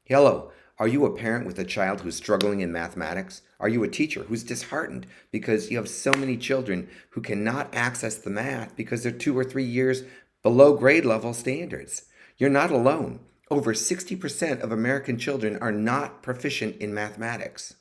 Hello, are you a parent with a child who's struggling in mathematics? Are you a teacher who's disheartened because you have so many children who cannot access the math because they're 2 or 3 years below grade level standards? You're not alone. Over 60% of American children are not proficient in mathematics.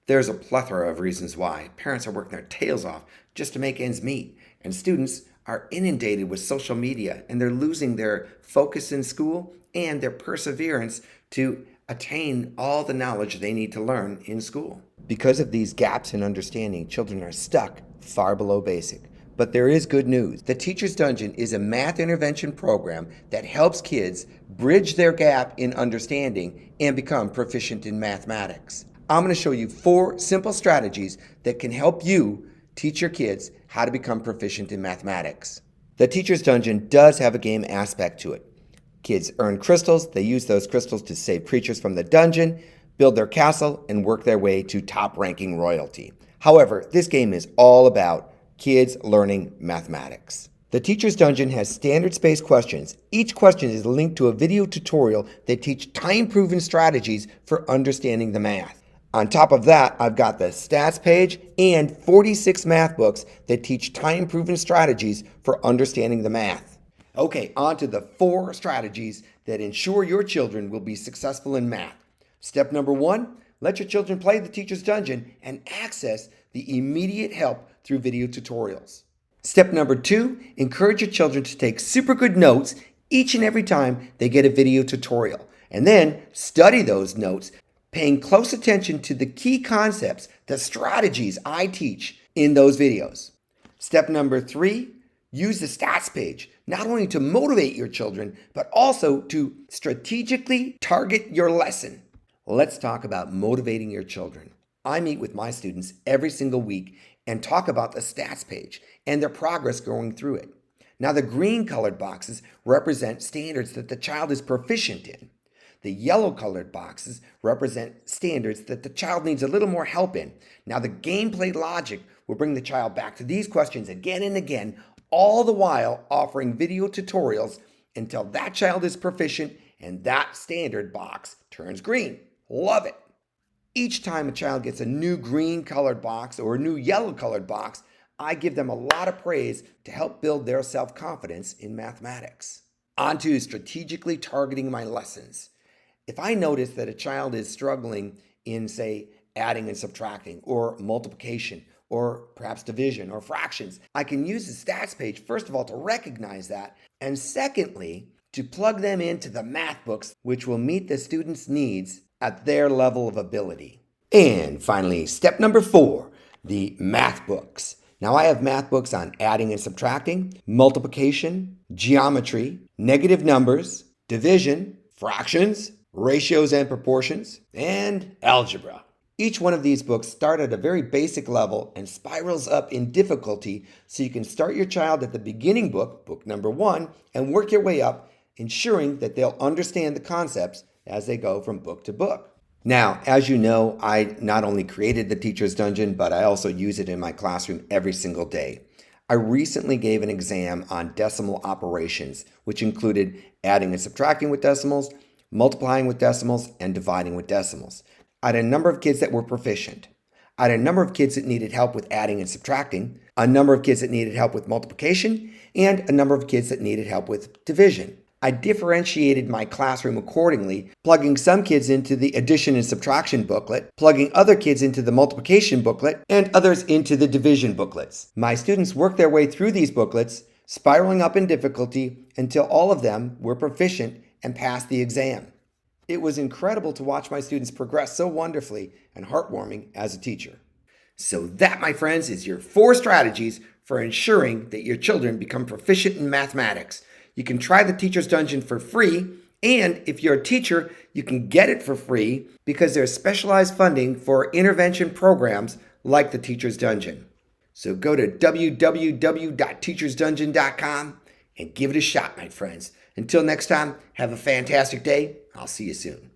There's a plethora of reasons why. Parents are working their tails off just to make ends meet, and students are inundated with social media and they're losing their focus in school and their perseverance to attain all the knowledge they need to learn in school. Because of these gaps in understanding, children are stuck far below basic. But there is good news. The Teacher's Dungeon is a math intervention program that helps kids bridge their gap in understanding and become proficient in mathematics. I'm going to show you 4 simple strategies that can help you teach your kids how to become proficient in mathematics. The Teacher's Dungeon does have a game aspect to it. Kids earn crystals. They use those crystals to save creatures from the dungeon, build their castle, and work their way to top-ranking royalty. However, this game is all about kids learning mathematics. The Teacher's Dungeon has standards-based questions. Each question is linked to a video tutorial that teach time-proven strategies for understanding the math. On top of that, I've got the stats page and 46 math books that teach time-proven strategies for understanding the math. Okay, on to the 4 strategies that ensure your children will be successful in math. Step number 1, let your children play the Teacher's Dungeon and access the immediate help through video tutorials. Step number 2, encourage your children to take super good notes each and every time they get a video tutorial. And then study those notes, paying close attention to the key concepts, the strategies I teach in those videos. Step number 3, use the stats page, not only to motivate your children, but also to strategically target your lesson. Let's talk about motivating your children. I meet with my students every single week and talk about the stats page and their progress going through it. Now, the green colored boxes represent standards that the child is proficient in. The yellow colored boxes represent standards that the child needs a little more help in. Now, the gameplay logic will bring the child back to these questions again and again, all the while offering video tutorials until that child is proficient and that standard box turns green. Love it. Each time a child gets a new green colored box or a new yellow colored box, I give them a lot of praise to help build their self-confidence in mathematics. On to strategically targeting my lessons. If I notice that a child is struggling in, say, adding and subtracting, or multiplication, or perhaps division, or fractions, I can use the stats page, first of all, to recognize that, and secondly, to plug them into the math books, which will meet the student's needs at their level of ability. And finally, step number 4, the math books. Now, I have math books on adding and subtracting, multiplication, geometry, negative numbers, division, fractions, ratios and proportions, and algebra. Each one of these books start at a very basic level and spirals up in difficulty, so you can start your child at the beginning book, book number 1, and work your way up, ensuring that they'll understand the concepts as they go from book to book. Now, as you know, I not only created the Teacher's Dungeon, but I also use it in my classroom every single day. I recently gave an exam on decimal operations, which included adding and subtracting with decimals, multiplying with decimals, and dividing with decimals. I had a number of kids that were proficient. I had a number of kids that needed help with adding and subtracting, a number of kids that needed help with multiplication, and a number of kids that needed help with division. I differentiated my classroom accordingly, plugging some kids into the addition and subtraction booklet, plugging other kids into the multiplication booklet, and others into the division booklets. My students worked their way through these booklets, spiraling up in difficulty until all of them were proficient and passed the exam. It was incredible to watch my students progress so wonderfully and heartwarming as a teacher. So that, my friends, is your 4 strategies for ensuring that your children become proficient in mathematics. You can try the Teacher's Dungeon for free, and if you're a teacher, you can get it for free because there's specialized funding for intervention programs like the Teacher's Dungeon. So go to www.teachersdungeon.com and give it a shot, my friends. Until next time, have a fantastic day. I'll see you soon.